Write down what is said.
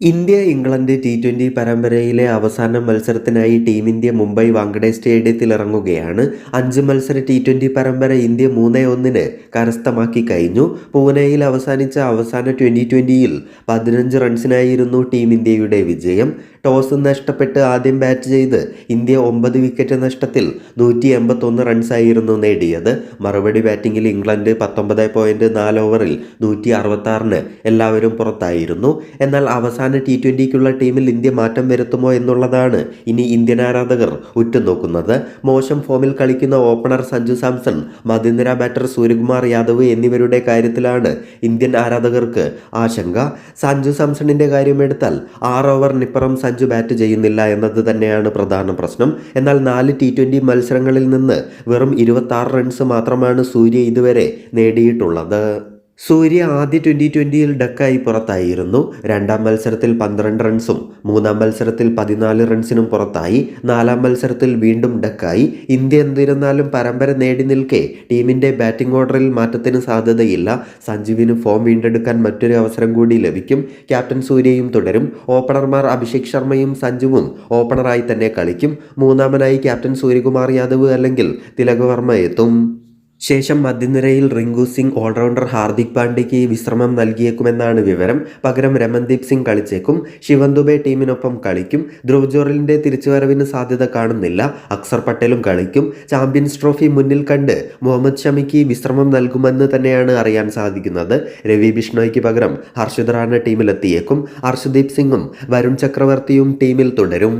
India England ടി20 പരമ്പരയിലെ അവസാന മത്സരത്തിനായി team India Mumbai Wankhede സ്റ്റേഡിയത്തിൽ ഇറങ്ങുകയാണ്. 5 മത്സര ടി20 പരമ്പര ഇന്ത്യ 3-1 കരസ്ഥമാക്കി കഴിഞ്ഞു. പൂനെയിൽ അവസാനിച്ച അവസാന 2020-ൽ 15 റൺസിനായിരുന്നു ടീം ഇന്ത്യയുടെ വിജയം. ടോസ് നഷ്ടപ്പെട്ട് ആദ്യം ബാറ്റ് ചെയ്ത് ഇന്ത്യ 9 വിക്കറ്റ് നഷ്ടത്തിൽ 181 റൺസായിരുന്നു നേടിയത്. മറുപടി ബാറ്റിംഗിൽ ഇംഗ്ലണ്ട് 19.4 ഓവറിൽ 166 എല്ലാവരും പുറത്തായിരുന്നു. എന്നാൽ അവസാന ടി20ക്കുള്ള ടീമിൽ ഇന്ത്യ മാറ്റം വരുത്തുമോ എന്നുള്ളതാണ് ഇനി ഇന്ത്യൻ ആരാധകർ ഉറ്റുനോക്കുന്നത്. മോശം ഫോമിൽ കളിക്കുന്ന ഓപ്പണർ സഞ്ജു സാംസൺ, മധ്യനിര ബാറ്റർ സൂര്യകുമാർ യാദവ് എന്നിവരുടെ കാര്യത്തിലാണ് ഇന്ത്യൻ ആരാധകർക്ക് ആശങ്ക. സഞ്ജു സാംസണിന്റെ കാര്യമെടുത്താൽ 6 ഓവറിനിപ്പുറം സഞ്ജു ബാറ്റ് ചെയ്യുന്നില്ല എന്നത് തന്നെയാണ് പ്രധാന പ്രശ്നം. എന്നാൽ 4 ടി20 മത്സരങ്ങളിൽ നിന്ന് വെറും 26 റൺസ് മാത്രമാണ് സൂര്യ ഇതുവരെ നേടിയിട്ടുള്ളത്. സൂര്യ ആദ്യ 2020-ൽ ഡക്കായി പുറത്തായിരുന്നു. രണ്ടാം മത്സരത്തിൽ 12 റൺസും 3-ാം മത്സരത്തിൽ 14 റൺസിനും പുറത്തായി. 4-ാം മത്സരത്തിൽ വീണ്ടും ഡക്കായി. ഇന്ത്യ എന്നിരുന്നാലും പരമ്പര നേടി നിൽക്കെ ടീമിന്റെ ബാറ്റിംഗ് ഓർഡറിൽ മാറ്റത്തിന് സാധ്യതയില്ല. സഞ്ജുവിന് ഫോം വീണ്ടെടുക്കാൻ മറ്റൊരു അവസരം കൂടി ലഭിക്കും. ക്യാപ്റ്റൻ സൂര്യയും തുടരും. ഓപ്പണർമാർ അഭിഷേക് ശർമ്മയും സഞ്ജുവും ഓപ്പണറായി തന്നെ കളിക്കും. മൂന്നാമനായി ക്യാപ്റ്റൻ സൂര്യകുമാർ യാദവ് അല്ലെങ്കിൽ തിലക് വർമ്മ എത്തും. ശേഷം മധ്യനിരയിൽ റിങ്കു സിംഗ്, ഓൾറൗണ്ടർ ഹാർദിക് പാണ്ഡ്യയ്ക്ക് വിശ്രമം നൽകിയേക്കുമെന്നാണ് വിവരം. പകരം രമൺദീപ് സിംഗ് കളിച്ചേക്കും. ശിവൻ ദുബെ ടീമിനൊപ്പം കളിക്കും. ധ്രുവ് ജോറലിന്റെ തിരിച്ചുവരവിന് സാധ്യത കാണുന്നില്ല. അക്സർ പട്ടേലും കളിക്കും. ചാമ്പ്യൻസ് ട്രോഫി മുന്നിൽ കണ്ട് മുഹമ്മദ് ഷമിക്ക് വിശ്രമം നൽകുമെന്ന് തന്നെയാണ് അറിയാൻ സാധിക്കുന്നത്. രവി ബിഷ്ണോയ്ക്ക് പകരം ഹർഷിത് റാണ ടീമിലെത്തിയേക്കും. ഹർഷദീപ് സിംഗും വരുൺ ചക്രവർത്തിയും ടീമിൽ തുടരും.